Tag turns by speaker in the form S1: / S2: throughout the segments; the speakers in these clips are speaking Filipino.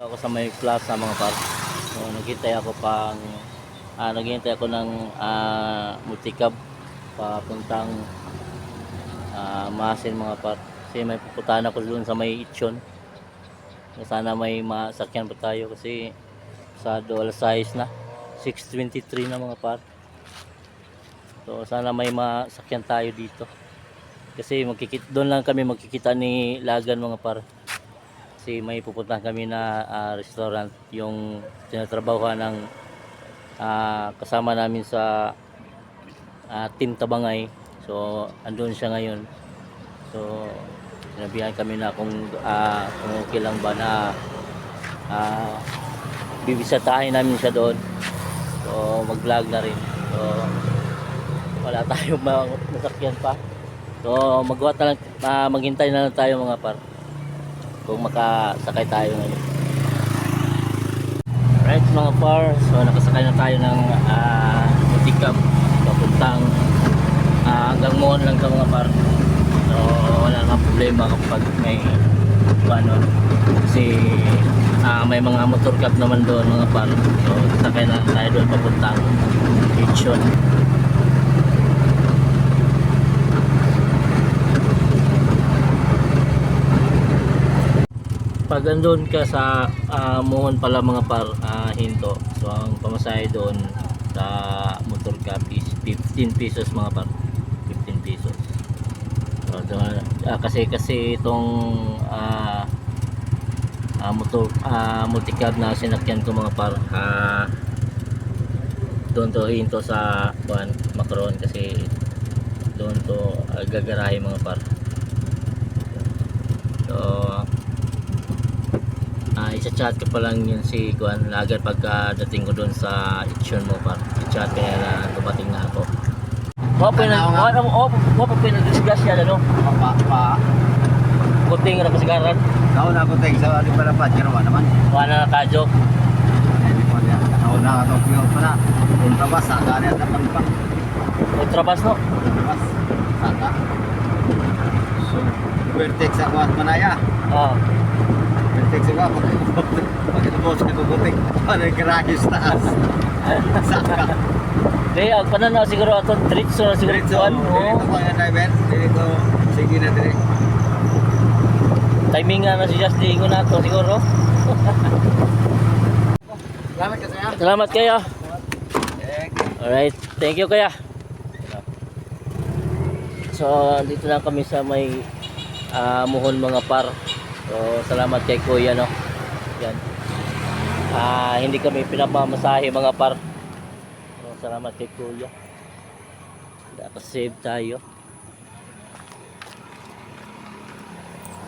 S1: Ako sa may plaza mga par. So naghihintay ako ng multicab papuntang Masin mga par. Kasi may pupuntahan ako doon sa may Itchon. Sana may masakyan pa tayo kasi sa alas 6 na. 6:23 na mga par. So sana may masakyan tayo dito. Kasi doon lang kami magkikita ni Lagan mga par. Kasi may pupuntahan kami na restaurant yung tinatrabahuhan ng kasama namin sa Team Tabangay. So andun siya ngayon. So sinabihan kami na kung okay lang ba na bibisitahin namin siya doon. So mag-vlog na rin. So wala tayong masakyan pa. So maghintay na lang tayo mga par. Kung makasakay tayo ngayon. Right mga par, so nakasakay na tayo ng multicab papuntang hanggang Moon lang ito mga par. So wala nang problema kapag may kasi may mga motor cab naman doon mga par. So sakay na tayo doon papuntang Itchon. Pag andun ka sa Mohon pala mga par, hinto. So ang pamasahe doon sa motor cab is 15 pesos mga par. 15 pesos. So, kasi itong multicab na sinakyan ko mga par, doon to hinto sa Macron kasi doon to gagarahe mga par. So isa-chat ko pa lang yun si Lagan pagka dating ko doon sa Itchon mo par. I-chat kaya na dumating na ako. Wapa pinag-discuss yan ano? Kuting na kasagaran?
S2: Kau na kuting sa ating palapat, kirawa naman.
S1: Wala na kadyo?
S2: Kau na Tokyo pa na. Ultrabas, saka na yan naman pa.
S1: Ultrabas no?
S2: Ultrabas, saka. So, vertex sa kuat manaya. Vertex sa kuat, pagkatapos na kukuting. Ano yung garagis taas? Saka.
S1: Kaya ang pananaw siguro ato diretso na siguro kuan.
S2: Dito pa nga driver, dito sige na dire.
S1: Timing nga na si Just Dingo na to siguro.
S2: Salamat ka sir.
S1: Salamat kayo. Alright, thank you kaya. So dito na kami sa may Mohon mga par. So salamat kay Kuya no. Yan. Hindi kami pinapamasahe mga par. Salamat kay Kuya. Nakasave tayo.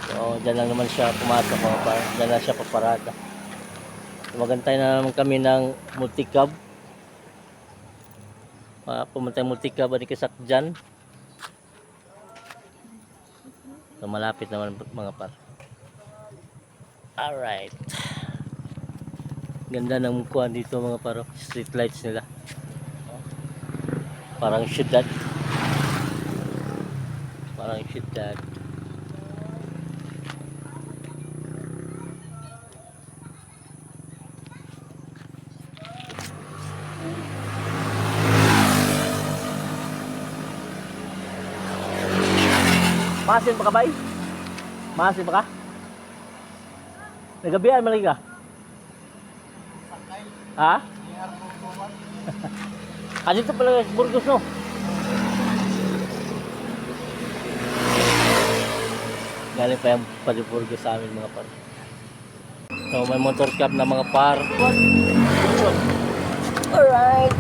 S1: So, dyan lang naman siya pumasok mga par. Dyan lang siya paparada. Magantay na naman kami ng multicab. Pumunta yung multicab ni Kasak dyan. So, malapit naman mga par. Alright. Ganda ng kuhan dito mga par. Street lights nila. Parang syudad. Parang syudad. Masin pa ka bay? Masin pa ka? Nagabihan malagi ka? Ha? Dito pala Burgos no. Galing pa yung Burgos sa amin mga par. So may motor cab na mga par. Alright.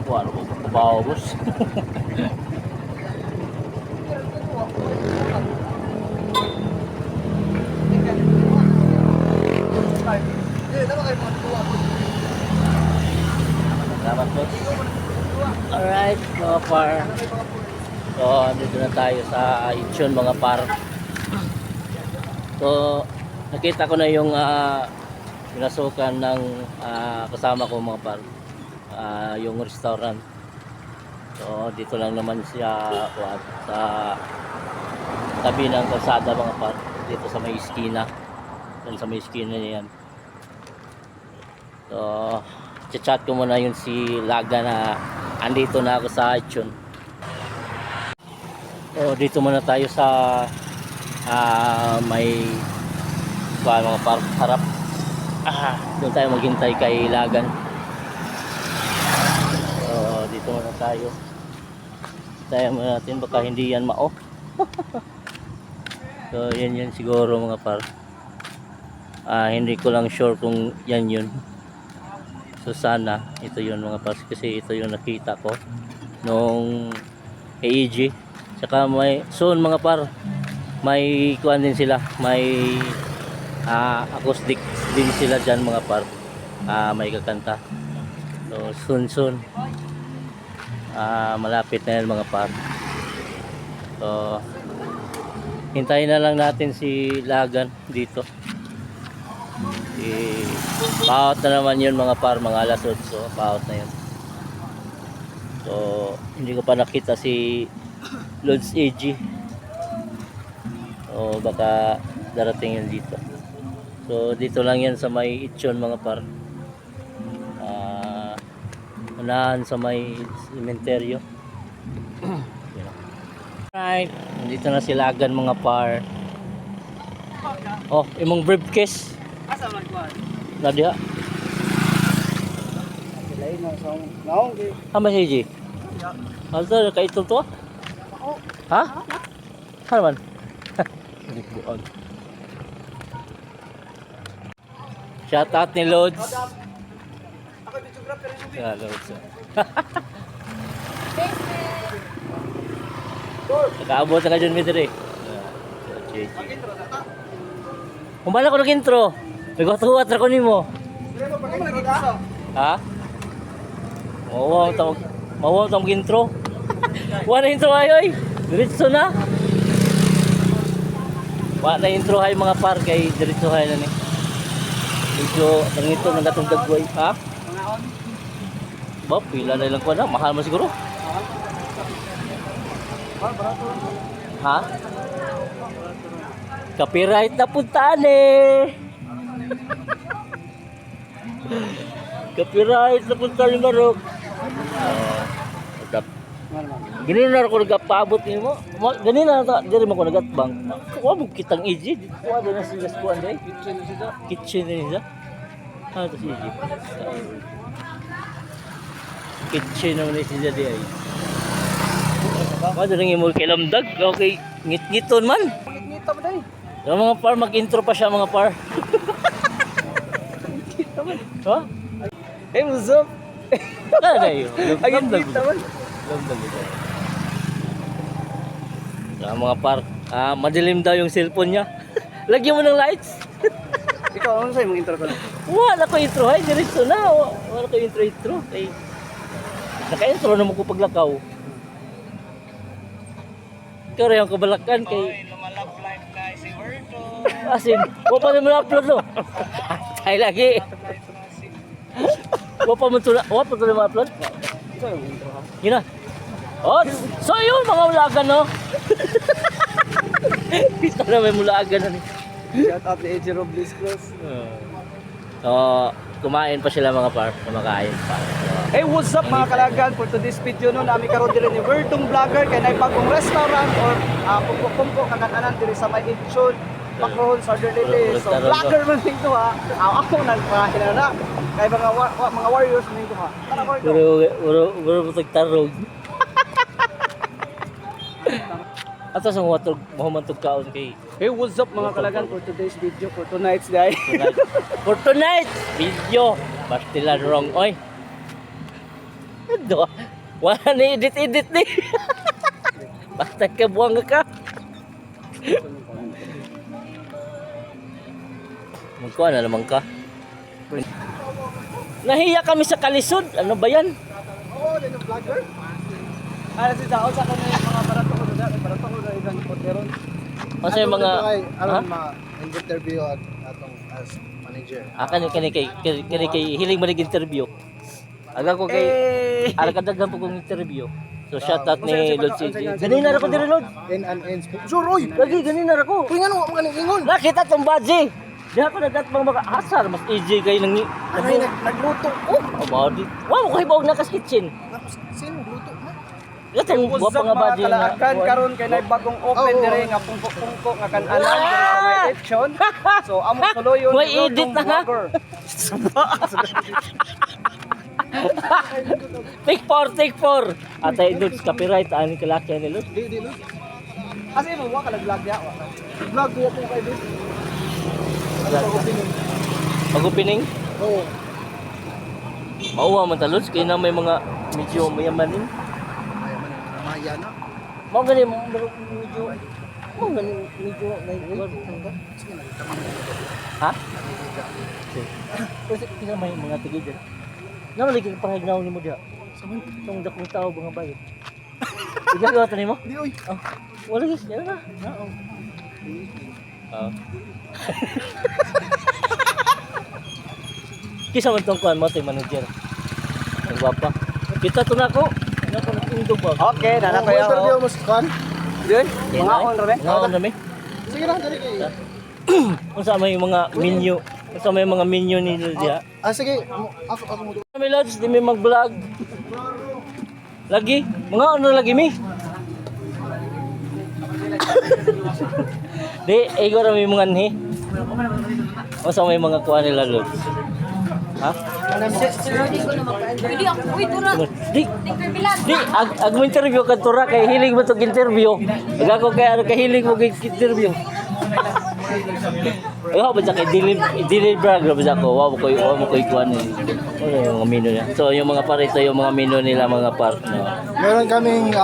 S1: Wala ko kubaw bos.
S2: Tama kayo mga
S1: Tapos, alright mga par. So, dito na tayo sa Itchon mga par. So, nakita ko na yung pinasukan ng kasama ko mga par. Yung restaurant. So, dito lang naman siya sa tabi ng kalsada mga par. Dito sa may iskina. Dito sa may iskina niya yan. So, chat ko muna yung si Laga na andito na ako sa Itchon. So, dito muna tayo sa may mga park harap. Doon tayo maghintay kay Lagan. So, dito muna tayo. Tayo muna natin baka hindi yan mao. So, yan siguro mga par. Hindi ko lang sure kung yan yun. So sana ito yun mga par, kasi ito yung nakita ko nung AEG. Tsaka may soon mga par, may kuan din sila, may acoustic din sila dyan mga par, may kakanta. So soon malapit na yan mga par. So hintayin na lang natin si Lagan dito. Paut na naman yun mga par, mga alas 8, so paut na yun. So hindi ko pa nakita si Lods AG, so baka darating yun dito. So dito lang yan sa may Itchon mga par, unahan sa may sementeryo. Right, dito na si Lagan mga par. Oh, imong briefcase
S3: Asa man kuan?
S1: Nadia.
S3: Lain na sa naong di.
S1: Ama si G. Alto kay ito to? Ha? Ano man? Buon. Shout out ni Lods.
S3: Ako videographer rin.
S1: Ah, Lods. Nakaabot na ka dyan, Midri. Kumala ko nag-intro. Nagwat-huwat na ko ni mo. Ha? Mawaw tawag intro. Wala intro ayoy. Diretso na. Wala intro hay mga par, kay diretso hay na ni. Medyo nangito ng gatong dagway. Ha? Ba, pila na lang ko na. Mahal mo siguro. Ha? Copyright na puntaan eh. Copyright na puntaan ni Marok. Ganun na ako nagpabot ni mo. Ganun na ito. Dari mo ko nagatbang. Huwag mo kitang easy. Huwag na sila sa kuwan day. Kitchen na nila. Ito si easy. Kitchen na nila sila day. Huwag na rin mo kilamdag. Okay. Ngit-ngiton man.
S3: Ngita ba dai?
S1: Yung mga par, mag-intro pa siya mga par. Ha?
S3: Hey, what's up?
S1: Ano na yun?
S3: Ayun ngita man.
S1: Yung mga par, madilim daw yung cellphone niya. Lagyan mo ng lights.
S3: Ikaw ano sa'yo mong intro ko na?
S1: Wala ko intro, hay, diretso na. Wala ko intro. Ay, naka-intro naman ko paglakaw. Ikaw rin ang kabalakan kay... Asin, huwag pa naman upload no. Tayo lagi. Huwag pa naman upload.
S3: Ikaw yung intro ha?
S1: Yun na. Oh, so yun mga ulagan no. Kita na may mulagan na ni.
S3: Shout out to AJ Robles Cruz.
S1: So, kumain pa sila mga par, kumakain pa.
S3: Hey, what's up mga kalagan? For today's video no, nami karon diri ni Vertong Vlogger kay nay bagong restaurant or pumpo kakakanan diri sa may Itchon, Macrohon, Southern Leyte. So vlogger man dito ha. Ako nagpahin na. Kay mga warriors man dito ha. Ano ko ito?
S1: Buro tagtarog. Ato sa watog mahumantog kaon kay.
S3: Hey, what's up mga kalagan for today's video, for tonight's day.
S1: For tonight video, Bastilan wrong oy. Ado. Wala ni edit ni. Basta ka buwang ka. Magkuha na naman ka. Nahiya kami sa kalisod. Ano ba yan?
S3: din ng vlogger. Si Dao sa kanila mga barato ko na ilang poteron.
S1: Kasi mga
S4: aron ma-interview atong as manager.
S1: kani kay hiling manig interview. Aga ko kay kadagan po kong interview. So shout out ni Lord CJ. Ganina ra ko diri Lord.
S4: N Sure oy.
S1: Lagi ganina ra ko.
S4: Kung ano mo kaning ingon.
S1: Nakita tong badge. Diha ko nagat mga asar mas easy kay nang
S4: Ay nagluto ko.
S1: about it. Wow, kay bawog na kas kitchen.
S4: Sino luto mo?
S1: Gatong wa pa nga badge na.
S3: Kalaagan karon kay nay bagong open diri nga pungko-pungko nga kan-anan diri sa may action. So amo tuloy yun.
S1: May edit na nga. Take 4. Atay dudes copyright ani kalaki ni Lord.
S4: Di lo.
S3: Kasi mo wa ka nag-vlog ya. Vlog ko to kay Bis.
S1: Mag-opening.
S4: Oo.
S1: Mauwa man talos kay na may mga medyo mayamanin.
S4: Maya na.
S1: Mo gani medyo medyo ha? Kasi kina may mga tigid. Naman lagi pangagnaw ni mo diha. Tong dakong tao mga bayot. Igagawa ta nimo?
S4: Di oy.
S1: Oh, wala gis, yan na. Oo. Kisa man tong kuan mo tay manager. Ang gwapa. Kita to nako. Nako nagundog ba?
S3: Okay, nana ko
S4: Interview
S3: ya.
S4: mo kan.
S3: Yun, mga on ra be.
S1: Nga na mi.
S4: Sige lang dali kay.
S1: Unsa may mga menu? Unsa may mga menu ni diha?
S4: Sige, ako mo.
S1: Kami lads, di mi mag-vlog. Lagi, mga ano lagi mi? Di, ego ra may mga ni. Unsa may mga kuha nila lods? Ha?
S5: Hindi ako, uy, tura.
S1: Di, di, ag mo interview ka tura kay hilig mo to interview. Ag ako kay ano kay hilig mo interview. Ayaw ba sa kay dili brag ba sa ko? Wa mo koy kuan ni. Ano yung mga menu niya? So yung mga par ito yung mga menu nila mga par no.
S4: Meron kaming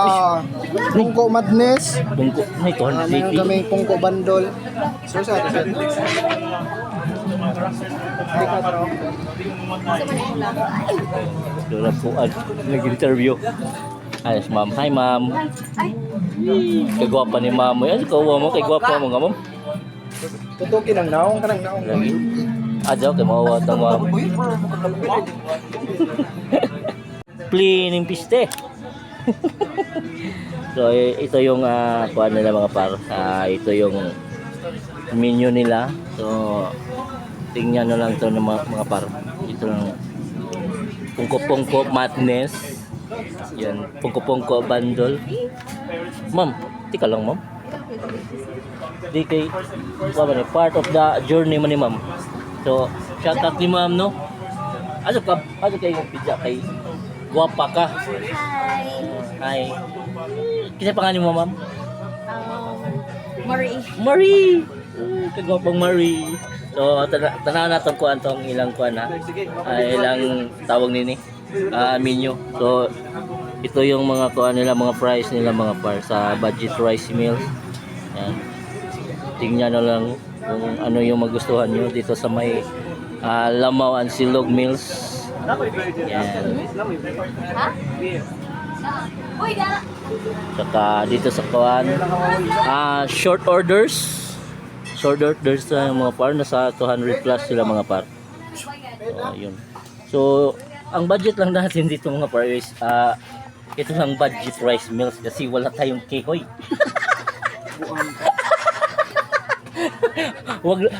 S4: pungko madness.
S1: Tungko may
S4: Meron
S1: 280.
S4: kaming pungko bandol. So sa ato.
S1: Doon po nag-interview. Ayos ma'am. Hi ma'am. Kagwapa ni ma'am. Yan, kawa mo. Kagwapa mo nga ma'am.
S4: Tutukin ang naong kanang naong.
S1: Lagi. Adyaw kay mawawa tang ma'am. Plining piste. So ito yung kuan nila mga par. Ito yung menu nila. So tingnan na lang to ng mga par. Ito lang pungko-pungko madness. Yan, pungko-pungko bundle. Ma'am, tika lang ma'am. Di kay part of the journey man ni ma'am. So, shout out ni ma'am no. Ano kay yung pizza kay guwapa ka.
S5: Hi.
S1: Hi. Kinsa pangalan mo ma'am?
S5: Marie.
S1: Marie. Kagwapang Marie. So, tanaw na tong kuan tong ilang kuan ha. Ilang tawag nini. Menu. So, ito yung mga kuan nila, mga price nila mga par sa budget rice meals. Yan. Tingnan na lang kung ano yung magustuhan nyo dito sa may Lamaw and Silog Mills. Yan.
S5: Ha? Uy, dara.
S1: Saka dito sa kuan short orders. Short orders na mga par, nasa 200 plus sila mga par. So, yun. So, ang budget lang natin dito mga par is ito lang budget rice meals kasi wala tayong kehoy.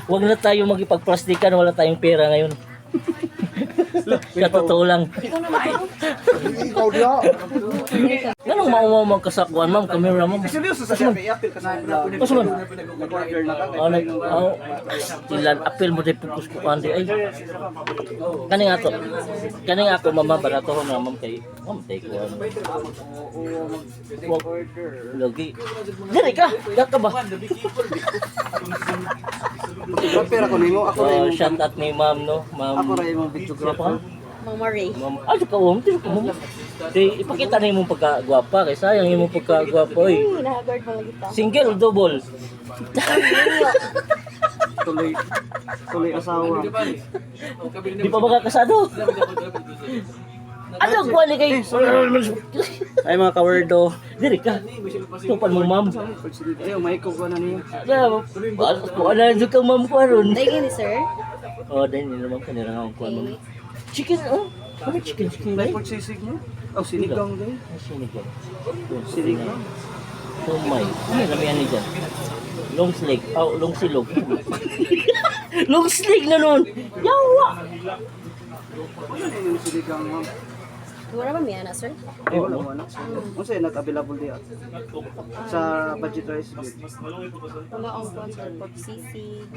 S1: wag na tayo magipagplastikan, wala tayong pera ngayon. Sa totoo lang.
S4: Ikaw dia.
S1: Ganong maumaw magkasakuan ma'am, camera ma'am.
S3: Seryoso sa siya, i-appeal ka na.
S1: Mas man.
S3: Nag-order na ka.
S1: Tilan apel mo di pukus ko kandi ay. Kani nga to. Kani nga ako mama barato ko ma'am kay ma'am take one. Lagi. Diri ka, ka ba?
S3: Pero ako nimo, ako rin.
S1: Shout out ni ma'am no, ma'am.
S3: Ako rin yung videographer.
S5: Mang Marie.
S1: Ma'am, ano ka mo? Di ipakita na imong pagkagwapa kay sayang imong pagkagwapa oy.
S5: Nahagard mo lagi ta.
S1: Single o double?
S3: Tuloy asawa.
S1: Di pa ba kasado? Ano ko ni kay?
S3: Ay mga kawerdo.
S1: Diri ka. Tupan mo ma'am.
S3: Ay, may ko na niya.
S1: Ano na kang ma'am ko aron?
S5: Dahil ni sir.
S1: Oh, dahil nila ma'am kanila nga ko ma'am. Chicken oh. Ano chicken ba?
S3: May pagsisig niya. Oh, sinigang din.
S1: Sinigang.
S3: Sinigang.
S1: Tumay. Ano kami yan dyan? Long sleeve. Oh, long silog. Long sleeve na nun. Yawa!
S3: Ano din yung sinigang, ma'am?
S5: Wala ba may ana sir?
S3: Ay, wala mo na. Ano sa'yo not available diya? Sa budget rice bill.
S5: Wala ang sponsor pork sisig.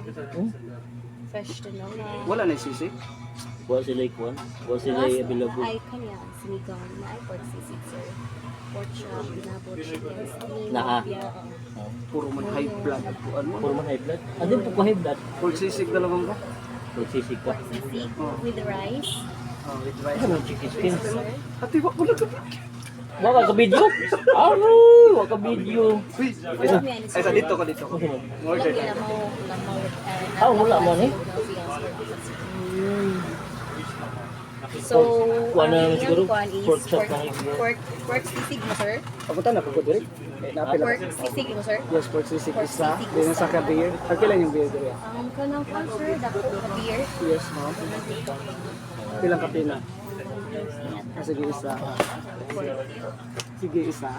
S5: Fresh tinola.
S3: Wala na yung sisig?
S1: Buwa sila ikuan. Buwa sila available.
S5: Ay kanya sinigang na ay pork sisig sir. Pork chop, binabot, chicken, skin,
S1: Naa.
S5: lumpia,
S1: Oh.
S3: Puro man high blood. Ano mo?
S1: Puro man high blood. Ano po ko high blood?
S3: Full sisig na lang ba?
S1: Magsisig ka.
S5: sisig with rice.
S3: Oh, with rice.
S1: Ano chicken skin?
S3: Hati, wak mo na ka.
S1: Waka ka video? Aroy! Waka video.
S3: Uy, ay, sa dito ka dito.
S1: Okay.
S3: Order
S5: Lagi
S3: na.
S5: lamaw
S1: Ah, wala man eh.
S5: So,
S1: Kuha na
S5: ang
S1: naman siguro.
S5: inyong kuhaan is
S1: Pork chop na yun.
S5: pork sisig mo sir?
S3: Papunta na po ko direct. Napila.
S5: Pork sisig mo sir?
S3: Yes, pork sisig
S5: Pork
S3: isa.
S5: sisig
S3: Din
S5: isa.
S3: sa beer. Pagkilan yung beer dito.
S5: Ang kanang kuhaan sir, dako ka beer.
S3: Yes, ma'am. Pilang kapina? Ah, sige, isa. Sige, isa.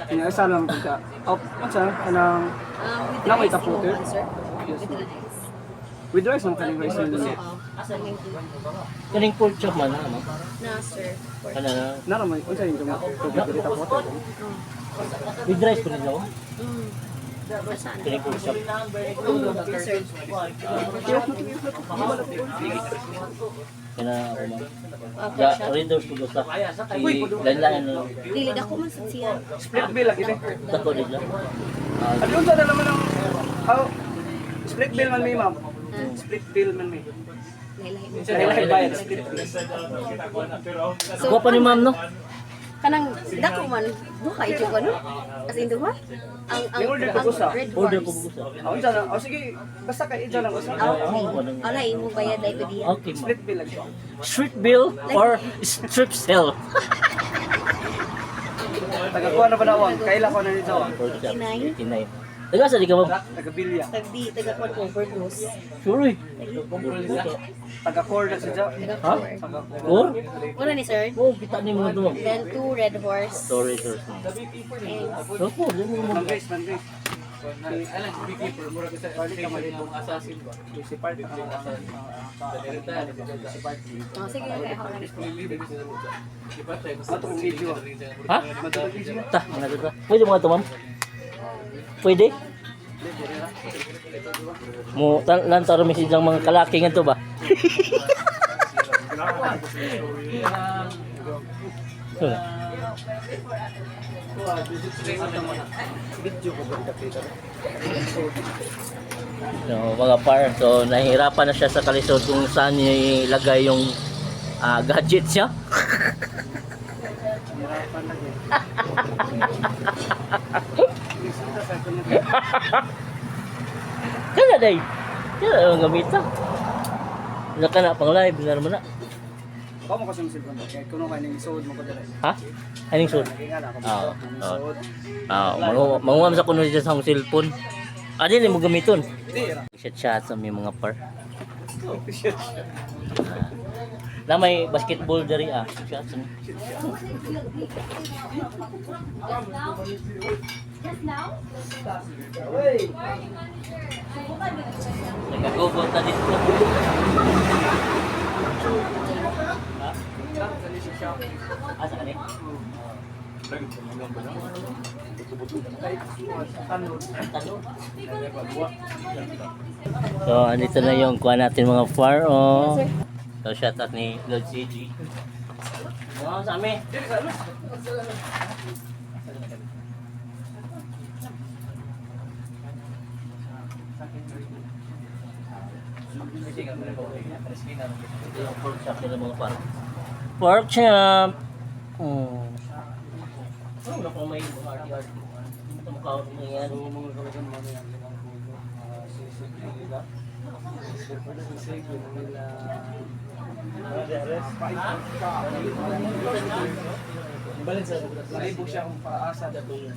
S3: Kanya, isa lang pagka. Oh, ano siya? Kanang
S5: With
S3: Lang may
S5: rice
S3: taputo?
S5: imo, sir?
S3: Yes,
S5: With
S3: ma'am.
S5: rice.
S3: with rice ang kaning rice na dito.
S1: Kaning pork chop man ano?
S5: Na sir. Pork.
S1: Kana na.
S3: Naramay, unsa yung tuma? Tubig dito taputo.
S1: With rice ko nila.
S5: Mm. Asaan?
S1: Kaning pork chop.
S5: Yes sir.
S1: Kana ako ma'am.
S5: Pork
S1: Ya,
S5: chop.
S1: readers ko sa. Lanlain na.
S5: Dili dako man sa siya.
S3: Split bill lagi din.
S1: Dako nila.
S3: At unsa na naman ang split bill man may ma'am. Split bill man may.
S5: Lahi-lahi.
S3: Lahi bayad split bill.
S1: Kuha pa ni ma'am no?
S5: Kanang dako man duha ito ko no? As in duha? Ang
S3: Ni-order ko sa.
S5: red
S1: Order ko
S5: horse.
S1: busa.
S3: Unsa na? Oh sige, basta kay isa lang usa.
S5: Ah, okay. Ala imo bayad dai pedi.
S1: Okay ma'am.
S3: Split bill lagi.
S1: Street bill or strip sale?
S3: Tagakuha na ba na awang? Kaila ko na nito.
S1: Pork chop.
S5: 89.
S1: 89. Taga sa di ka ma'am?
S3: Tagabilya.
S5: Tagdi taga-kuan ko overdose.
S1: Sure.
S3: Taga-core na siya.
S1: Ha?
S3: Taga-core.
S1: Or?
S5: Wala ni sir.
S1: Oh, kita ni mo to.
S5: Then two red horse.
S1: Storage or
S5: And
S1: Opo, yun mo.
S3: Mangrace, mangrace. Balik ka malibong assassin ba? Si Part ang si Part.
S5: oh, sige kay ako na.
S3: Matong video.
S1: Ha?
S3: Matong video.
S1: Ta, ano to? Pwede mo ito, ma'am? Pwede? Mo lantar message ang mga kalaki nga to ba?
S3: Video ko ba kita?
S1: No, mga par, so nahihirapan na siya sa kalisod kung saan niya ilagay yung gadgets niya.
S3: Hirapan na din.
S1: Kaya day. Kaya ang gamita. Naka na pang live na naman na.
S3: Kau mo kasi musil ko. Kaya kuno kayo ng isod mo ko dala.
S1: Ha? Aning sud.
S3: Kaya nga na ako.
S1: Oo.
S3: Isod.
S1: Manguam sa kuno siya sa akong cellphone. Adi ni mo gamiton.
S3: Hindi.
S1: Chat sa may mga par. Na may basketball dari Chat sa nagagobot na dito. Asa ka ni? So, andito na yung kuha natin mga far. Oh. So, shout out ni Lord CG. Oh, sa amin. Ito yung pork chop nila mga par. Pork chop. Ano na kung may RT-RT? Ito mukha ko mga yan.
S3: Naibo siya kung paasa datong.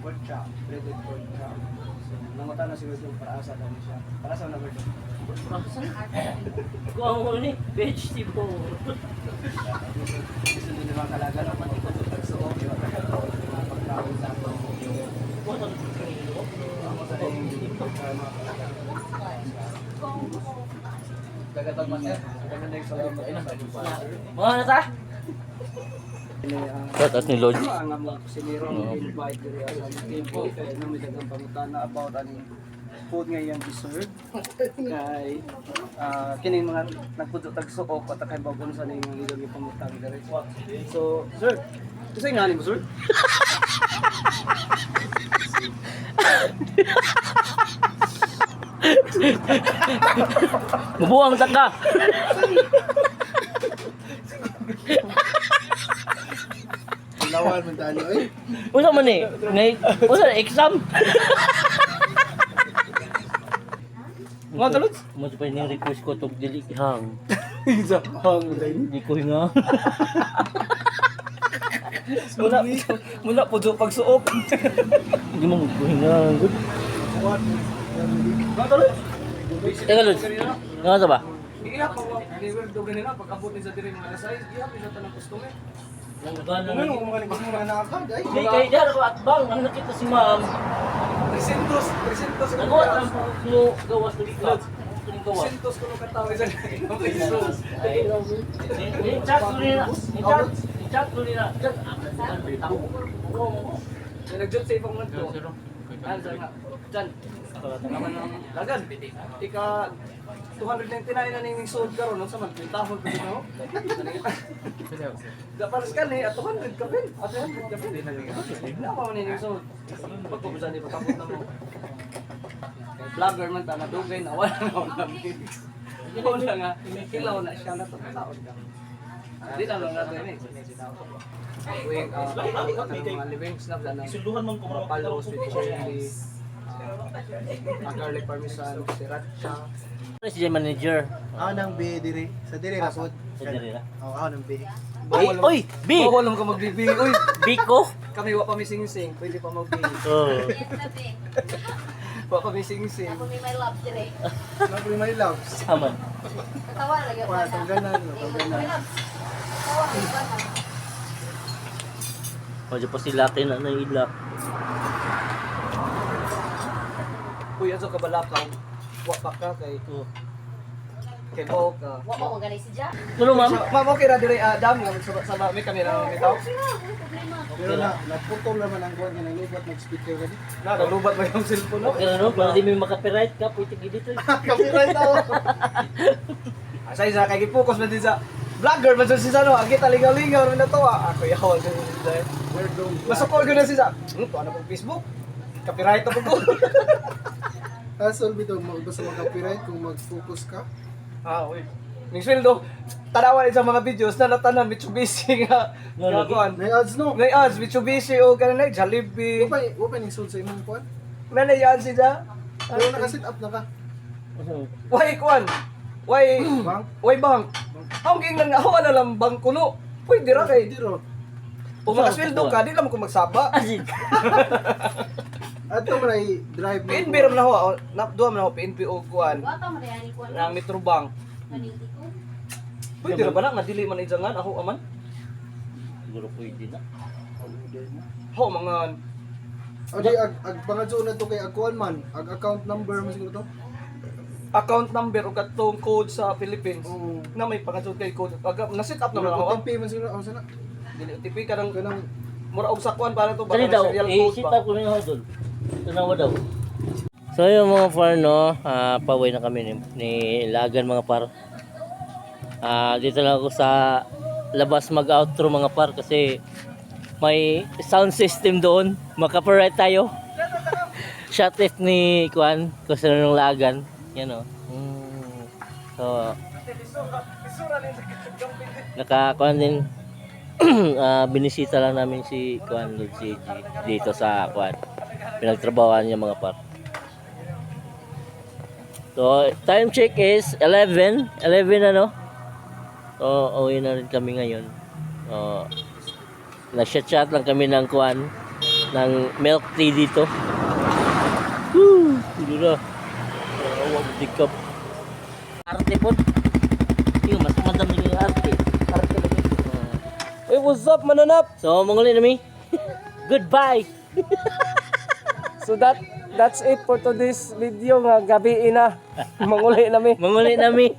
S3: Pork chop, breaded pork chop. So, nangutan na siguro yung paasa daw siya. Para sa number 2.
S1: Kung ang huli, vegetable.
S3: Gusto din naman kalaga ng manikot sa pagsuok. Yung mga pagkaon sa ato. Dagatag man yan. Dagatag na yung salamat.
S1: Mga nata? Tatas ni Lodge.
S3: Ang among siniro ng invite diri sa tempo kay nami dagang pangutana about aning food nga iyang deserve kay kining mga nagputo tag suok at kay bagon sa ning ilog yung pangutana diri. So, sir, kasi nga ni mo, sir?
S1: Mabuang taka.
S4: Lawal man tayo eh.
S1: Usa man eh. Usa na exam.
S3: Mga talod?
S1: Mo pa ni request ko tog dili hang.
S3: Isa hang dai.
S1: Di ko nga.
S3: Muna po do pagsuok.
S1: Di mo ko nga.
S3: Mga talod?
S1: Teka Lodge. Nga sa ba?
S3: Iya pa mo. Deliver do ganina pag abot ni sa diri mga size, iya pinata ng customer.
S1: Nang gana
S4: Ano
S1: na.
S4: kung makalibas mo na nakakad ay?
S1: Di kay dar ko at bang ang nakita si ma'am.
S3: 300
S1: Ako at ang mo gawas dili ka. Dili gawas.
S3: 300 ko kataw isa ng pesos.
S1: Ay, ni chat ko nila. Ni chat ko nila.
S3: Nagjud sa ibang manto. Ano sa nga? Diyan. Naman ang lagan. Ika 299 na ning sold karon no sa magpintahon ko no. Da para ska ni at 200 ka pin. At 200 ka pin. Na pa man ning sold. Pagpubusan ni patapos na mo. Vlogger man ta na dugay na wala na wala. Wala nga kilaw na siya na to taon ka. Di na lang natin ni. Wait, mga living snap na ng palo, sweet chili, garlic parmesan, sriracha.
S1: Si manager.
S4: Ako nang B diri. Sa diri ra pod.
S1: Sa diri na.
S4: Ako nang B.
S1: Oy, B.
S3: Bawal mo ka magbibi. Uy,
S1: Biko.
S3: kami wa pa missing-sing. Pwede pa magbibi.
S1: Oh.
S3: Wa pa missing-sing.
S5: Ako may my love dire.
S4: Nang may loves.
S1: Saman.
S5: Katawa lagi ako.
S4: Wala tangganan, tangganan.
S5: Tawa ko ba na?
S1: Medyo pa sila kayo na ilak.
S3: Uy, aso ka balakaw. Wa pa ka kay kay mo ka.
S5: Wa mo ganay si Ja.
S1: Tulo ma'am.
S3: Ma'am, okay ra dire Adam nga sa may kamera ng itaw.
S5: Problema.
S4: Pero na, naputol naman ang kuwan nga nalibat nag-speaker ka di.
S3: Na nalubat ba yung cellphone no?
S1: Okay na no, para di may makapiright ka, pwede dito.
S4: Copyright ako.
S3: Asa isa kay gipokus man din sa vlogger man si Sano, agi taligaw-ligaw rin na to. Ako yaw.
S4: Where do?
S3: Masukol ko na si Sa. Ano pong Facebook? Copyright ako ko.
S4: Asol bitaw basta mag-copyright kung mag-focus ka.
S3: Uy. Ning sweldo, tanawan sa mga videos na natanan Mitsubishi nga.
S1: No,
S3: Nga
S1: lagi.
S3: kuan.
S4: May ads no.
S3: May ads Mitsubishi o kanang Jollibee.
S4: Wa pa ning sold sa imong kuwan.
S3: May yan si Ja.
S4: Pero naka-set up na ka.
S3: Why kuan? Why
S4: Bang.
S3: why bang? Ang ging nang awa na lang bang kuno. Pwede ra kay.
S4: Diro.
S3: Kung makasweldo ka, di naman ko magsaba.
S1: Asik.
S4: Ato man ay drive mo.
S3: PNP ram na ho, duha man ako PNP o kuan.
S5: Wa pa marayani ko
S3: Ang Metro Bank.
S5: Maniti ko.
S3: Pwede ra ba na nga dili man ijangan ako aman.
S1: Siguro pwede na.
S3: Ho mga
S4: Adi ag pangadyo na to kay agkuan man. Ag account number mo siguro to.
S3: account number o katong code sa Philippines
S4: Oo.
S3: na may pangasod kay code. Na-set up naman ako.
S4: OTP man siguro. Ano sana?
S3: Dili OTP ka nang
S4: Kanang
S3: mura og sakwan para to
S1: Kani
S3: baka
S1: daw,
S3: serial code
S1: i-sit
S3: ba.
S1: up ko na hodol. Tanawa daw. So yung mga par no, paway na kami ni Lagan mga par. Dito lang ako sa labas mag-outro mga par kasi may sound system doon. Maka-copyright tayo. Shot it ni Kwan, kasi ng Lagan. Yan o. So,
S3: Isura ni
S1: nakakuan din. Binisita lang namin si Kuan Lord si G dito sa Kuan. Pinagtrabahoan niya mga par. So, time check is 11 ano. So, uwi na rin kami ngayon. So, nag-chat lang kami ng Kuan ng milk tea dito. Woo! Dito na. Wag dikap. Arte po. Yung mas madami yung arte. Arte lagi.
S3: Hey, what's up, mananap?
S1: So, manguli na mi. Goodbye.
S3: So that's it for today's video nga gabi na. Manguli na mi.
S1: Manguli na mi.